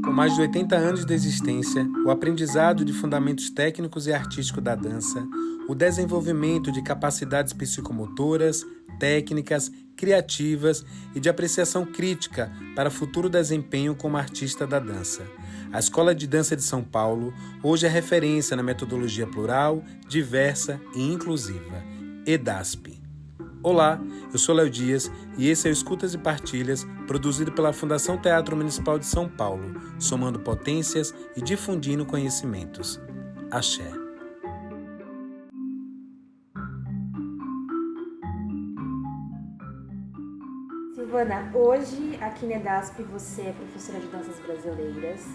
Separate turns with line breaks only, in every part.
Com mais de 80 anos de existência, o aprendizado de fundamentos técnicos e artísticos da dança, o desenvolvimento de capacidades psicomotoras, técnicas, criativas e de apreciação crítica para futuro desempenho como artista da dança. A Escola de Dança de São Paulo hoje é referência na metodologia plural, diversa e inclusiva, EDASP. Olá, eu sou Léo Dias e esse é o Escutas e Partilhas, produzido pela Fundação Teatro Municipal de São Paulo, somando potências e difundindo conhecimentos. Axé.
Silvana, hoje aqui na EDASP você é professora de danças brasileiras,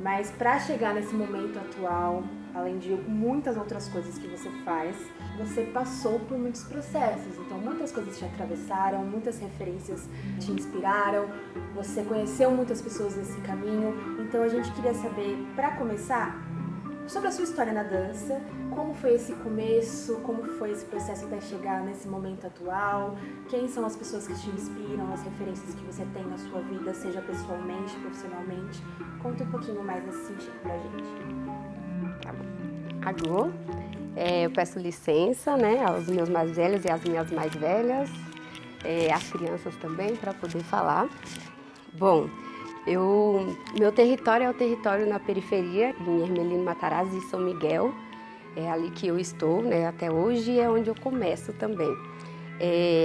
mas para chegar nesse momento atual, além de muitas outras coisas que você faz, você passou por muitos processos, então muitas coisas te atravessaram, muitas referências te inspiraram, você conheceu muitas pessoas nesse caminho, então a gente queria saber, para começar, sobre a sua história na dança, como foi esse começo, como foi esse processo até chegar nesse momento atual, quem são as pessoas que te inspiram, as referências que você tem na sua vida, seja pessoalmente, profissionalmente. Conta um pouquinho mais nesse sentido pra gente.
Tá bom. Agora, eu peço licença, né, aos meus mais velhos e às minhas mais velhas, às crianças também, para poder falar. Bom, meu território é o território na periferia, em Hermelino Matarazzo e São Miguel. É ali que eu estou, né, até hoje, e é onde eu começo também.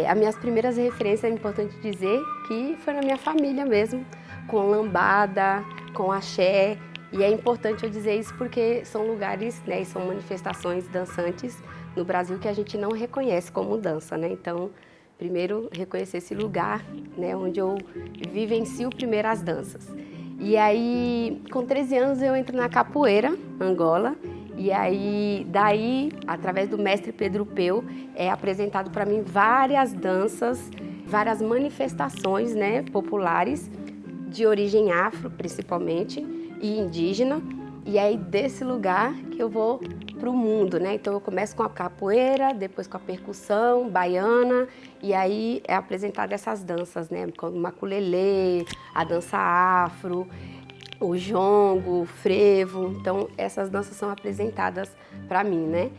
As minhas primeiras referências, é importante dizer que foi na minha família mesmo, com lambada, com axé. E é importante eu dizer isso porque são lugares, né, e são manifestações dançantes no Brasil que a gente não reconhece como dança, né? Então, primeiro, reconhecer esse lugar, né, onde eu vivencio primeiro as danças. E aí, com 13 anos, eu entro na capoeira, Angola, e aí, daí, através do mestre Pedro Peu, é apresentado para mim várias danças, várias manifestações, né, populares, de origem afro, principalmente, e indígena. E aí, desse lugar que eu vou para o mundo, né? Então, eu começo com a capoeira, depois com a percussão baiana, e aí é apresentada essas danças, né? Como o maculelê, a dança afro, o jongo, o frevo. Então, essas danças são apresentadas para mim, né?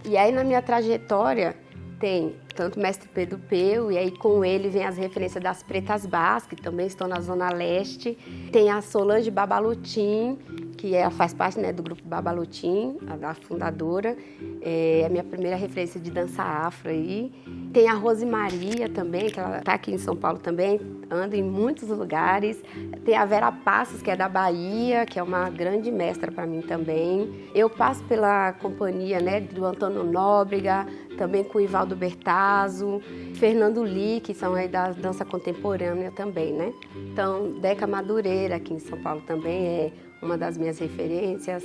E aí, na minha trajetória, tem tanto o mestre Pedro Peu, e aí com ele vem as referências das Pretas Bás, que também estão na Zona Leste. Tem a Solange Babalutim, que faz parte, né, do grupo Babalutim, a fundadora. É a minha primeira referência de dança afro aí. Tem a Rose Maria também, que ela está aqui em São Paulo também, anda em muitos lugares. Tem a Vera Passos, que é da Bahia, que é uma grande mestra para mim também. Eu passo pela companhia, né, do Antônio Nóbrega, também com o Ivaldo Bertazzo, Fernando Lee, que são aí da dança contemporânea também, né? Então, Deca Madureira, aqui em São Paulo também é uma das minhas referências.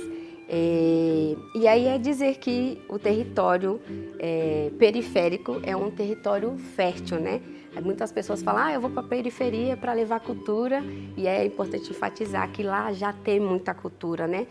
E aí é dizer que o território periférico é um território fértil, né? Muitas pessoas falam, eu vou para a periferia para levar cultura, e é importante enfatizar que lá já tem muita cultura, né?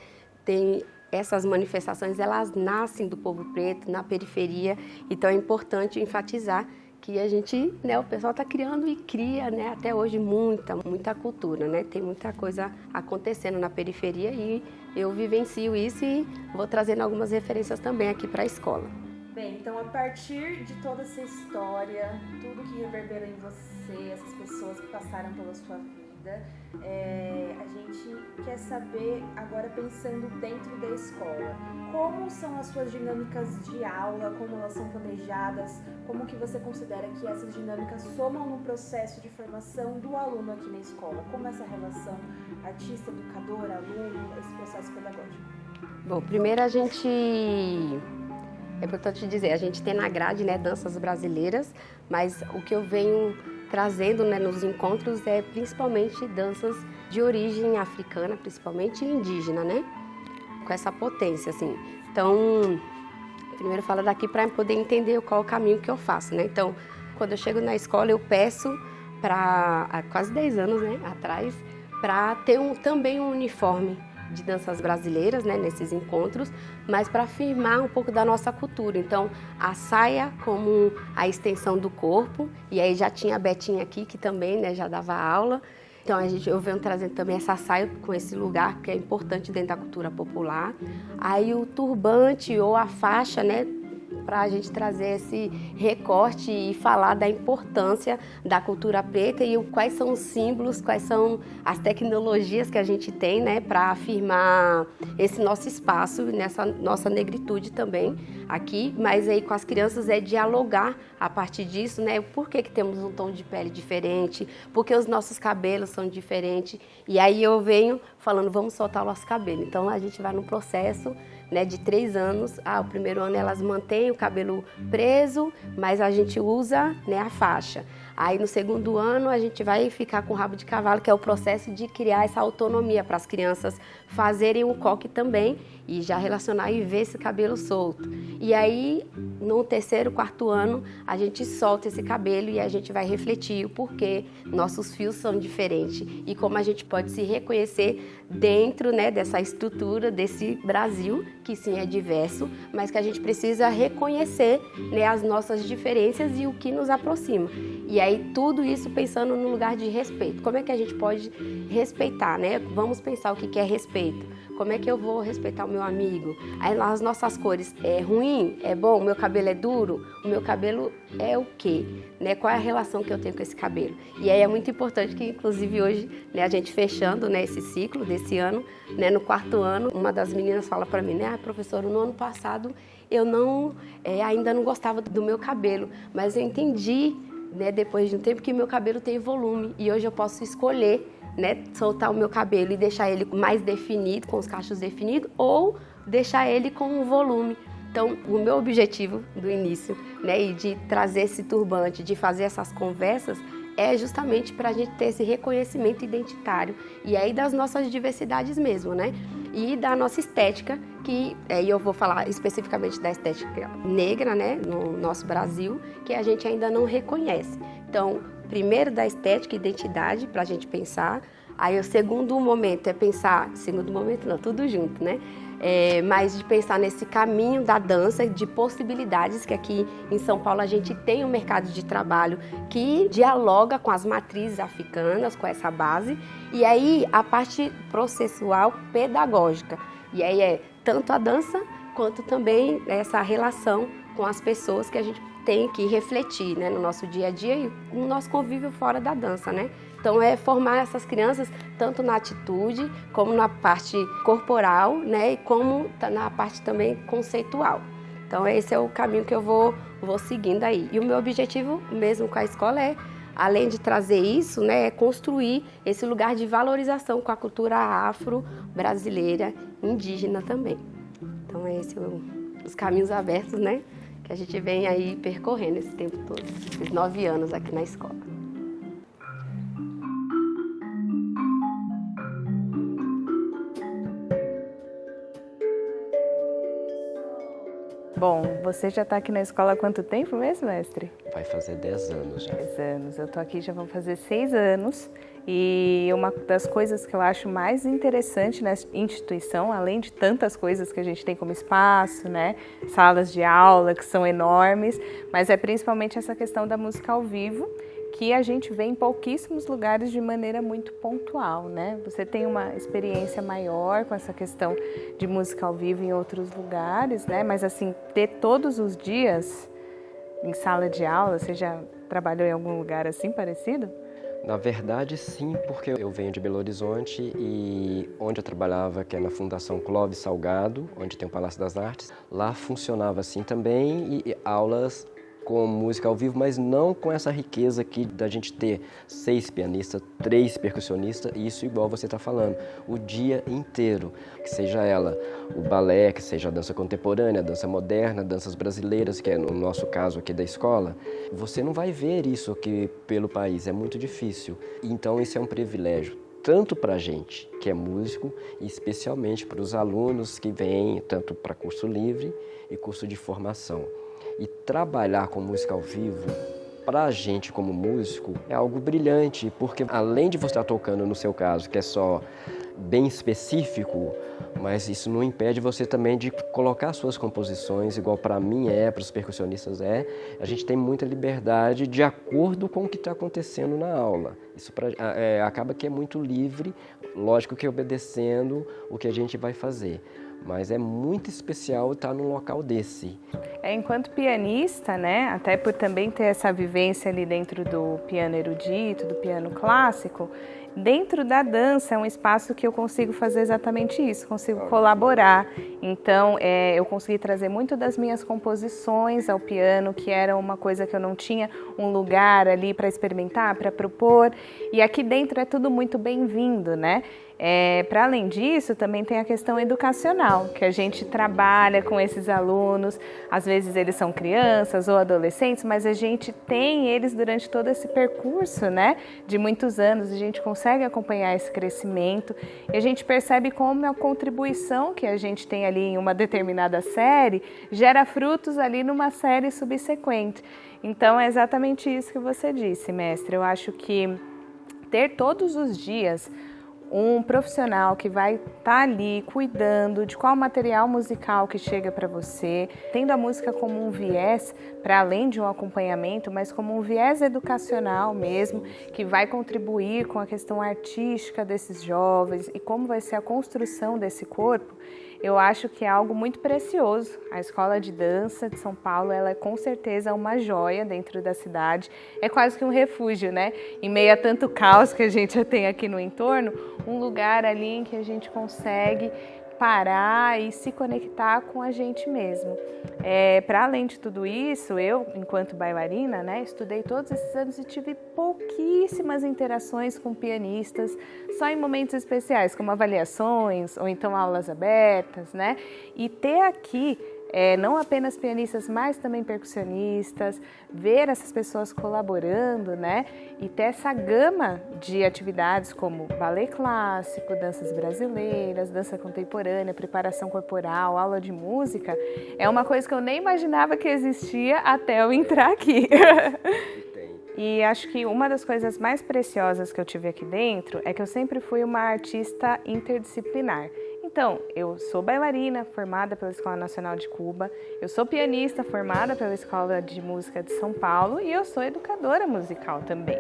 Tem essas manifestações, elas nascem do povo preto na periferia, então é importante enfatizar que a gente, né, o pessoal está criando e cria, né, até hoje muita cultura, né? Tem muita coisa acontecendo na periferia e eu vivencio isso e vou trazendo algumas referências também aqui para a escola.
Bem, então a partir de toda essa história, tudo que reverberou em você, essas pessoas que passaram pela sua vida, a gente quer saber, agora pensando dentro da escola, como são as suas dinâmicas de aula, como elas são planejadas, como que você considera que essas dinâmicas somam no processo de formação do aluno aqui na escola? Como essa relação artista, educador, aluno, esse processo pedagógico?
Bom, primeiro é importante dizer, a gente tem na grade, né, danças brasileiras, mas o que eu venho trazendo, né, nos encontros é principalmente danças de origem africana, principalmente indígena, né? Com essa potência, assim. Então, primeiro falo daqui para poder entender qual é o caminho que eu faço, né? Então, quando eu chego na escola, eu peço há quase 10 anos, né, atrás, para ter também um uniforme de danças brasileiras, né, nesses encontros, mas para afirmar um pouco da nossa cultura. Então, a saia como a extensão do corpo, e aí já tinha a Betinha aqui, que também, né, já dava aula, Então eu venho trazendo também essa saia com esse lugar que é importante dentro da cultura popular. Aí o turbante ou a faixa, né, para a gente trazer esse recorte e falar da importância da cultura preta e quais são os símbolos, quais são as tecnologias que a gente tem, né, para afirmar esse nosso espaço, nessa nossa negritude também aqui, mas aí com as crianças é dialogar a partir disso, né, por que temos um tom de pele diferente, por que os nossos cabelos são diferentes, e aí eu venho falando, vamos soltar o nosso cabelo. Então a gente vai num processo, né, de 3 anos. O primeiro ano elas mantêm o cabelo preso, mas a gente usa, né, a faixa. Aí no segundo ano a gente vai ficar com o rabo de cavalo, que é o processo de criar essa autonomia para as crianças fazerem o coque também e já relacionar e ver esse cabelo solto. E aí no terceiro, quarto ano a gente solta esse cabelo e a gente vai refletir o porquê nossos fios são diferentes e como a gente pode se reconhecer dentro, né, dessa estrutura desse Brasil, que sim é diverso, mas que a gente precisa reconhecer, né, as nossas diferenças e o que nos aproxima. E aí tudo isso pensando no lugar de respeito. Como é que a gente pode respeitar, né? Vamos pensar o que é respeito. Como é que eu vou respeitar o meu amigo? Aí as nossas cores, é ruim? É bom? O meu cabelo é duro? O meu cabelo é o quê? Né? Qual é a relação que eu tenho com esse cabelo? E aí é muito importante que, inclusive, hoje, né, a gente fechando, né, esse ciclo desse ano, né, no quarto ano, uma das meninas fala para mim, né, professora, no ano passado eu ainda não gostava do meu cabelo, mas eu entendi, né, depois de um tempo que meu cabelo tem volume e hoje eu posso escolher, né, soltar o meu cabelo e deixar ele mais definido, com os cachos definidos, ou deixar ele com um volume. Então, o meu objetivo do início, né, e de trazer esse turbante, de fazer essas conversas, é justamente para a gente ter esse reconhecimento identitário e aí das nossas diversidades mesmo, né? E da nossa estética, que aí eu vou falar especificamente da estética negra, né, no nosso Brasil, que a gente ainda não reconhece. Então, primeiro da estética e identidade, para a gente pensar. Aí o segundo momento é pensar, segundo momento não, tudo junto, né? Mas de pensar nesse caminho da dança, de possibilidades, que aqui em São Paulo a gente tem um mercado de trabalho que dialoga com as matrizes africanas, com essa base, e aí a parte processual pedagógica. E aí é tanto a dança, quanto também essa relação com as pessoas que a gente tem que refletir, né, no nosso dia a dia e no nosso convívio fora da dança, né? Então é formar essas crianças tanto na atitude, como na parte corporal, né, e como na parte também conceitual. Então esse é o caminho que eu vou seguindo aí. E o meu objetivo mesmo com a escola é, além de trazer isso, né, é construir esse lugar de valorização com a cultura afro-brasileira, indígena também. Então esse é os caminhos abertos, né, que a gente vem aí percorrendo esse tempo todo, esses 9 anos aqui na escola.
Bom, você já está aqui na escola há quanto tempo mesmo, mestre?
Vai fazer 10 anos já.
10 anos. Eu estou aqui já vão fazer 6 anos. E uma das coisas que eu acho mais interessante nessa instituição, além de tantas coisas que a gente tem como espaço, né, salas de aula que são enormes, mas é principalmente essa questão da música ao vivo, que a gente vê em pouquíssimos lugares de maneira muito pontual, né? Você tem uma experiência maior com essa questão de música ao vivo em outros lugares, né? Mas assim, ter todos os dias em sala de aula, você já trabalhou em algum lugar assim parecido?
Na verdade, sim, porque eu venho de Belo Horizonte e onde eu trabalhava, que é na Fundação Clóvis Salgado, onde tem o Palácio das Artes, lá funcionava assim também e aulas com música ao vivo, mas não com essa riqueza aqui da gente ter 6 pianistas, 3 percussionistas, isso igual você está falando, o dia inteiro, que seja ela o balé, que seja a dança contemporânea, a dança moderna, danças brasileiras, que é no nosso caso aqui da escola, você não vai ver isso aqui pelo país, é muito difícil. Então isso é um privilégio, tanto para a gente que é músico, e especialmente para os alunos que vêm tanto para curso livre e curso de formação. E trabalhar com música ao vivo, para a gente como músico, é algo brilhante, porque além de você estar tocando, no seu caso, que é só bem específico, mas isso não impede você também de colocar suas composições, igual para mim para os percussionistas a gente tem muita liberdade de acordo com o que está acontecendo na aula. Isso acaba que é muito livre, lógico que obedecendo o que a gente vai fazer. Mas é muito especial estar num local desse.
Enquanto pianista, né, até por também ter essa vivência ali dentro do piano erudito, do piano clássico, dentro da dança é um espaço que eu consigo fazer exatamente isso, consigo colaborar. Então, eu consegui trazer muito das minhas composições ao piano, que era uma coisa que eu não tinha um lugar ali para experimentar, para propor. E aqui dentro é tudo muito bem-vindo, né? Para além disso, também tem a questão educacional, que a gente trabalha com esses alunos, às vezes eles são crianças ou adolescentes, mas a gente tem eles durante todo esse percurso, né, de muitos anos, a gente consegue acompanhar esse crescimento e a gente percebe como a contribuição que a gente tem ali em uma determinada série gera frutos ali numa série subsequente. Então é exatamente isso que você disse, mestre. Eu acho que ter todos os dias um profissional que vai estar ali cuidando de qual material musical que chega para você, tendo a música como um viés, para além de um acompanhamento, mas como um viés educacional mesmo, que vai contribuir com a questão artística desses jovens e como vai ser a construção desse corpo, eu acho que é algo muito precioso. A Escola de Dança de São Paulo, ela é com certeza uma joia dentro da cidade. É quase que um refúgio, né? Em meio a tanto caos que a gente já tem aqui no entorno, um lugar ali em que a gente consegue parar e se conectar com a gente mesmo. Para além de tudo isso, eu, enquanto bailarina, né, estudei todos esses anos e tive pouquíssimas interações com pianistas, só em momentos especiais, como avaliações ou então aulas abertas, né? E ter aqui não apenas pianistas, mas também percussionistas, ver essas pessoas colaborando, né? E ter essa gama de atividades como balé clássico, danças brasileiras, dança contemporânea, preparação corporal, aula de música, é uma coisa que eu nem imaginava que existia até eu entrar aqui. E acho que uma das coisas mais preciosas que eu tive aqui dentro é que eu sempre fui uma artista interdisciplinar. Então, eu sou bailarina, formada pela Escola Nacional de Cuba, eu sou pianista, formada pela Escola de Música de São Paulo e eu sou educadora musical também.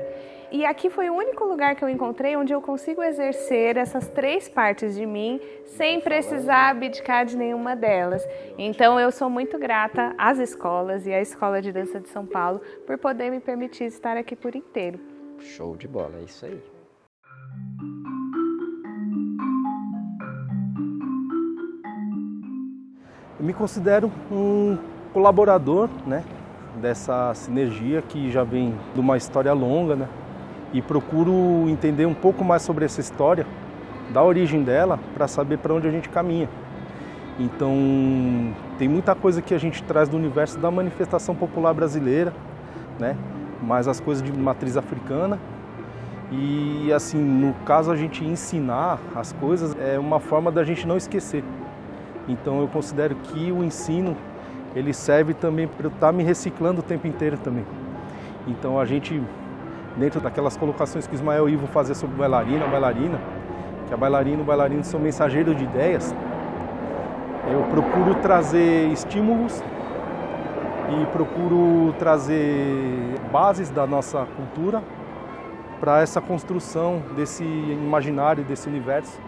E aqui foi o único lugar que eu encontrei onde eu consigo exercer essas três partes de mim sem precisar abdicar de nenhuma delas. Então, eu sou muito grata às escolas e à Escola de Dança de São Paulo por poder me permitir estar aqui por inteiro.
Show de bola, é isso aí.
Eu me considero um colaborador, né, dessa sinergia que já vem de uma história longa, né, e procuro entender um pouco mais sobre essa história, da origem dela, para saber para onde a gente caminha. Então, tem muita coisa que a gente traz do universo da manifestação popular brasileira, né, mas as coisas de matriz africana. E, assim, no caso, a gente ensinar as coisas é uma forma da gente não esquecer. Então eu considero que o ensino, ele serve também para eu estar me reciclando o tempo inteiro também. Então a gente, dentro daquelas colocações que o Ismael e Ivo faziam sobre bailarina, que a bailarina e o bailarino são mensageiros de ideias, eu procuro trazer estímulos e procuro trazer bases da nossa cultura para essa construção desse imaginário, desse universo,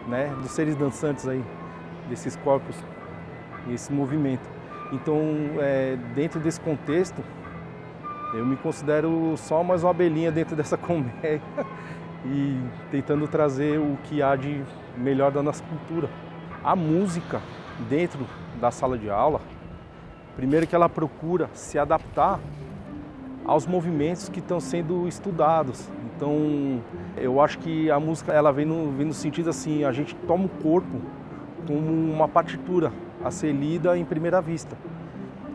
né, dos seres dançantes aí, desses corpos, esse movimento. Então, dentro desse contexto, eu me considero só mais uma abelhinha dentro dessa colmeia e tentando trazer o que há de melhor da nossa cultura. A música dentro da sala de aula, primeiro que ela procura se adaptar aos movimentos que estão sendo estudados. Então, eu acho que a música ela vem no sentido assim, a gente toma o corpo como uma partitura a ser lida em primeira vista.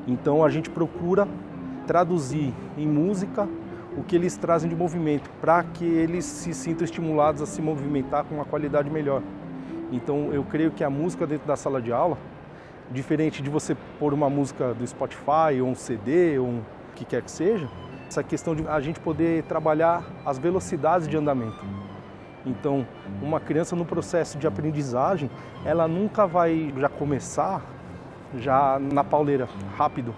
Então a gente procura traduzir em música o que eles trazem de movimento, para que eles se sintam estimulados a se movimentar com uma qualidade melhor. Então eu creio que a música dentro da sala de aula, diferente de você pôr uma música do Spotify ou um CD ou o que quer que seja, essa questão de a gente poder trabalhar as velocidades de andamento. Então, uma criança no processo de aprendizagem, ela nunca vai já começar já na pauleira, rápido.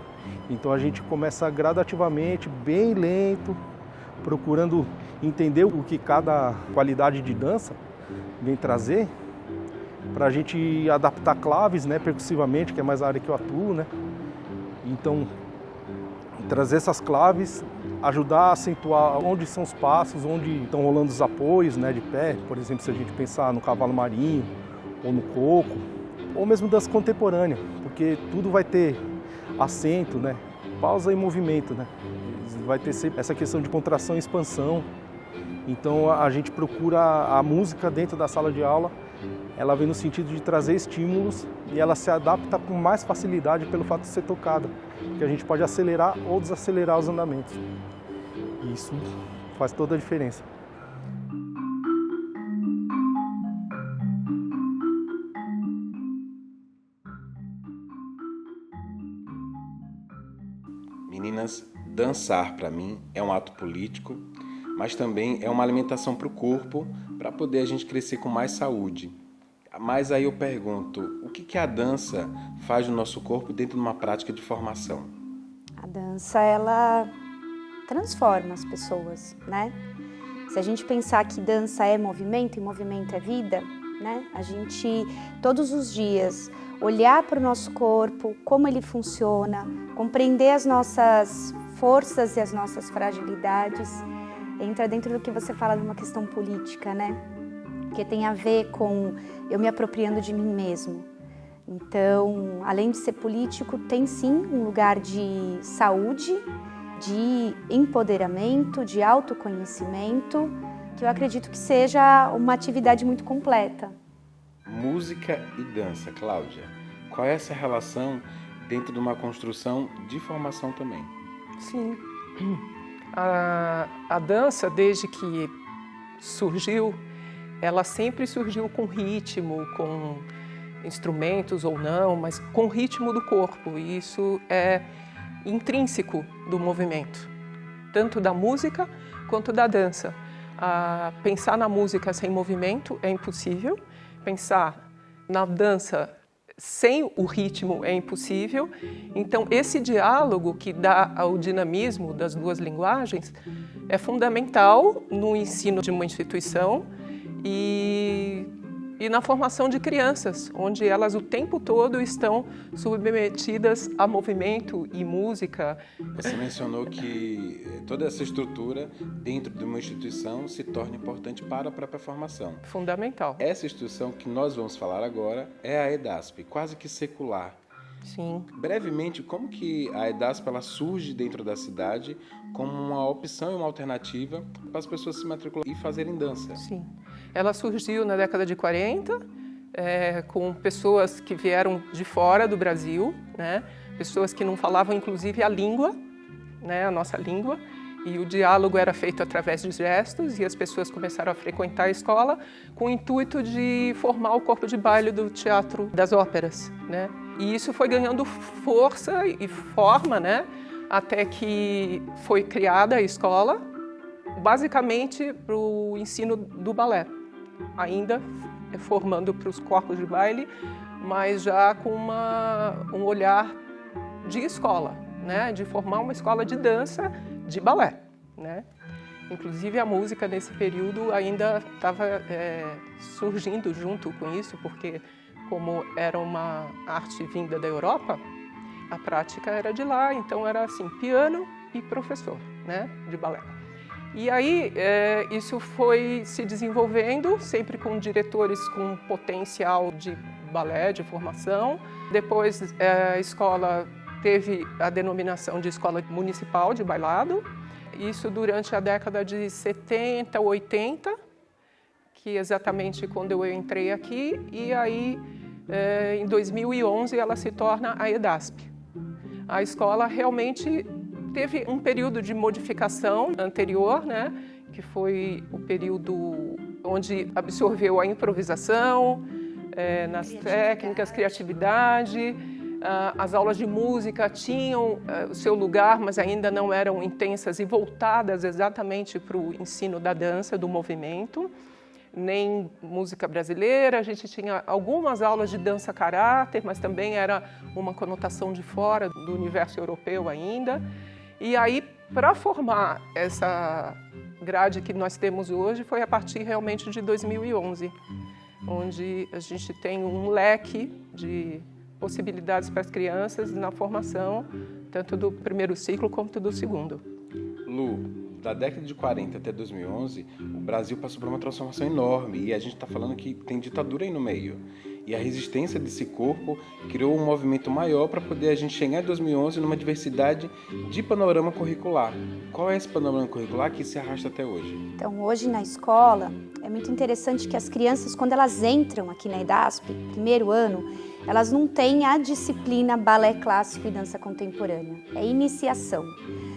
Então a gente começa gradativamente, bem lento, procurando entender o que cada qualidade de dança vem trazer, para a gente adaptar claves, né, percussivamente, que é mais a área que eu atuo, né? Então, trazer essas claves, ajudar a acentuar onde são os passos, onde estão rolando os apoios, né, de pé. Por exemplo, se a gente pensar no cavalo marinho ou no coco, ou mesmo dança contemporânea, porque tudo vai ter acento, né, pausa e movimento, né? Vai ter sempre essa questão de contração e expansão. Então a gente procura a música dentro da sala de aula, ela vem no sentido de trazer estímulos e ela se adapta com mais facilidade pelo fato de ser tocada, que a gente pode acelerar ou desacelerar os andamentos. E isso faz toda a diferença.
Meninas, dançar para mim é um ato político, mas também é uma alimentação para o corpo, para poder a gente crescer com mais saúde. Mas aí eu pergunto, o que a dança faz no nosso corpo dentro de uma prática de formação?
A dança, ela transforma as pessoas, né? Se a gente pensar que dança é movimento e movimento é vida, né? A gente, todos os dias, olhar para o nosso corpo, como ele funciona, compreender as nossas forças e as nossas fragilidades, entra dentro do que você fala de uma questão política, né? Que tem a ver com eu me apropriando de mim mesmo. Então, além de ser político, tem sim um lugar de saúde, de empoderamento, de autoconhecimento, que eu acredito que seja uma atividade muito completa.
Música e dança, Cláudia. Qual é essa relação dentro de uma construção de formação também?
Sim. A dança, desde que surgiu, ela sempre surgiu com ritmo, com instrumentos ou não, mas com o ritmo do corpo. E isso é intrínseco do movimento, tanto da música quanto da dança. Pensar na música sem movimento é impossível, pensar na dança sem o ritmo é impossível. Então, esse diálogo que dá ao dinamismo das duas linguagens é fundamental no ensino de uma instituição e na formação de crianças, onde elas o tempo todo estão submetidas a movimento e música.
Você mencionou que toda essa estrutura dentro de uma instituição se torna importante para a própria formação.
Fundamental.
Essa instituição que nós vamos falar agora é a EDASP, quase que secular.
Sim.
Brevemente, como que a EDASP ela surge dentro da cidade como uma opção e uma alternativa para as pessoas se matricularem e fazerem dança?
Sim. Ela surgiu na década de 40, com pessoas que vieram de fora do Brasil, né? Pessoas que não falavam, inclusive, a língua, né? A nossa língua, e o diálogo era feito através de gestos, e as pessoas começaram a frequentar a escola com o intuito de formar o corpo de baile do teatro das óperas, né? E isso foi ganhando força e forma, né? Até que foi criada a escola, basicamente para o ensino do balé, ainda formando para os corpos de baile, mas já com um olhar de escola, né? De formar uma escola de dança de balé, né? Inclusive a música nesse período ainda estava surgindo junto com isso, porque como era uma arte vinda da Europa, a prática era de lá, então era assim, piano e professor, né, de balé. E aí isso foi se desenvolvendo, sempre com diretores com potencial de balé, de formação. Depois a escola teve a denominação de Escola Municipal de Bailado, isso durante a década de 70, 80, que é exatamente quando eu entrei aqui, e aí em 2011 ela se torna a EDASP. A escola realmente teve um período de modificação anterior, né, que foi o período onde absorveu a improvisação, nas técnicas, criatividade. As aulas de música tinham o seu lugar, mas ainda não eram intensas e voltadas exatamente para o ensino da dança, do movimento. nem música brasileira. A gente tinha algumas aulas de dança caráter, mas também era uma conotação de fora do universo europeu ainda. E aí, para formar essa grade que nós temos hoje, foi a partir realmente de 2011, onde a gente tem um leque de possibilidades para as crianças na formação, tanto do primeiro ciclo quanto do segundo.
Lu, da década de 40 até 2011, o Brasil passou por uma transformação enorme e a gente está falando que tem ditadura aí no meio. E a resistência desse corpo criou um movimento maior para poder a gente chegar em 2011 numa diversidade de panorama curricular. Qual é esse panorama curricular que se arrasta até hoje?
Então, hoje na escola, é muito interessante que as crianças, quando elas entram aqui na EDASP, primeiro ano, elas não têm a disciplina balé clássico e dança contemporânea. É iniciação.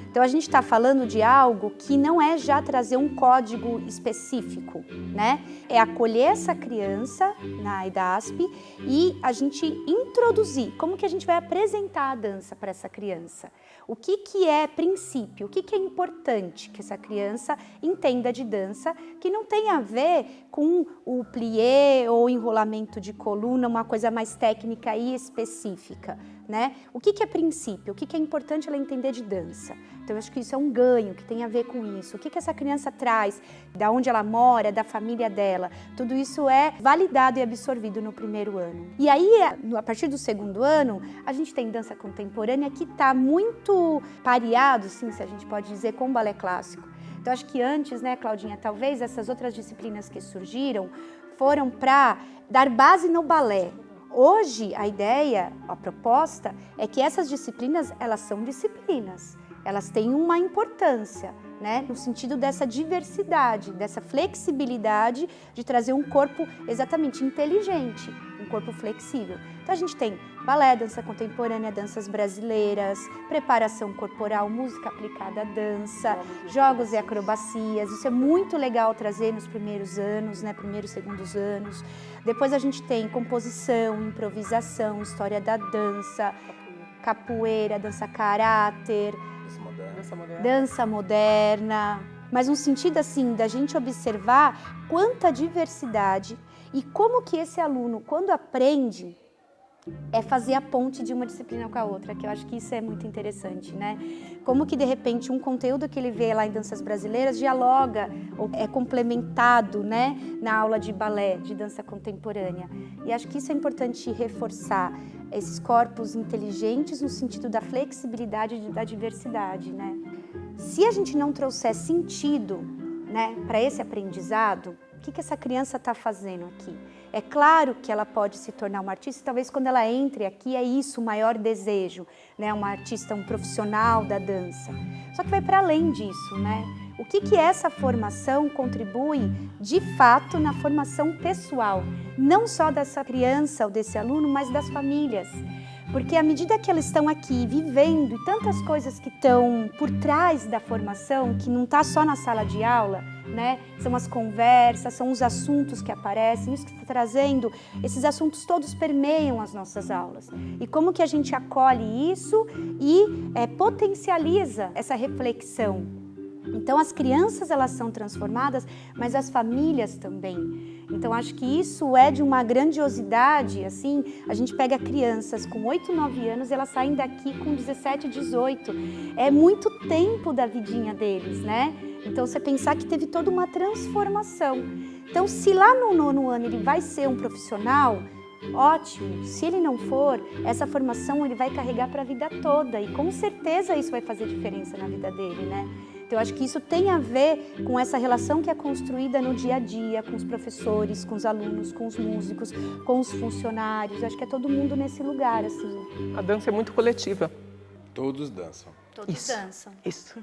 Então, a gente está falando de algo que não é já trazer um código específico, né? É acolher essa criança na EDASP e a gente introduzir como que a gente vai apresentar a dança para essa criança. O que é princípio, o que é importante que essa criança entenda de dança, que não tem a ver com o plié ou enrolamento de coluna, uma coisa mais técnica e específica, né? O que é princípio, o que é importante ela entender de dança. Então, eu acho que isso é um ganho, que tem a ver com isso. O que essa criança traz, da onde ela mora, da família dela. Tudo isso é validado e absorvido no primeiro ano. E aí, a partir do segundo ano, a gente tem dança contemporânea que está muito pareado, sim, se a gente pode dizer, com o balé clássico. Então, acho que antes, né, Claudinha, talvez essas outras disciplinas que surgiram foram para dar base no balé. Hoje, a ideia, a proposta, é que essas disciplinas, elas são disciplinas. Elas têm uma importância, né, no sentido dessa diversidade, dessa flexibilidade de trazer um corpo exatamente inteligente, um corpo flexível. Então, a gente tem balé, dança contemporânea, danças brasileiras, preparação corporal, música aplicada à dança, jogos e acrobacias. Isso é muito legal trazer nos primeiros anos, né, primeiros e segundos anos. Depois a gente tem composição, improvisação, história da dança, capoeira, dança caráter, dança moderna, mas no sentido assim da gente observar quanta diversidade e como que esse aluno, quando aprende, é fazer a ponte de uma disciplina com a outra, que eu acho que isso é muito interessante, né? Como que, de repente, um conteúdo que ele vê lá em danças brasileiras dialoga ou é complementado, né, na aula de balé, de dança contemporânea. E acho que isso é importante reforçar, esses corpos inteligentes no sentido da flexibilidade e da diversidade, né? Se a gente não trouxer sentido, né, para esse aprendizado, o que essa criança está fazendo aqui? É claro que ela pode se tornar uma artista, talvez quando ela entre aqui é isso o maior desejo, né? Uma artista, um profissional da dança. Só que vai para além disso, né? O que essa formação contribui, de fato, na formação pessoal, não só dessa criança ou desse aluno, mas das famílias. Porque à medida que elas estão aqui vivendo e tantas coisas que estão por trás da formação, que não está só na sala de aula, né? São as conversas, são os assuntos que aparecem, isso que está trazendo, esses assuntos todos permeiam as nossas aulas. E como que a gente acolhe isso e potencializa essa reflexão? Então, as crianças, elas são transformadas, mas as famílias também. Então, acho que isso é de uma grandiosidade, assim, a gente pega crianças com 8, 9 anos, elas saem daqui com 17, 18. É muito tempo da vidinha deles, né? Então, você pensar que teve toda uma transformação. Então, se lá no 9º ano ele vai ser um profissional, ótimo. Se ele não for, essa formação ele vai carregar para a vida toda e com certeza isso vai fazer diferença na vida dele, né? Então, eu acho que isso tem a ver com essa relação que é construída no dia a dia, com os professores, com os alunos, com os músicos, com os funcionários. Eu acho que é todo mundo nesse lugar, assim.
A dança é muito coletiva.
Todos dançam.
Todos dançam.
Isso.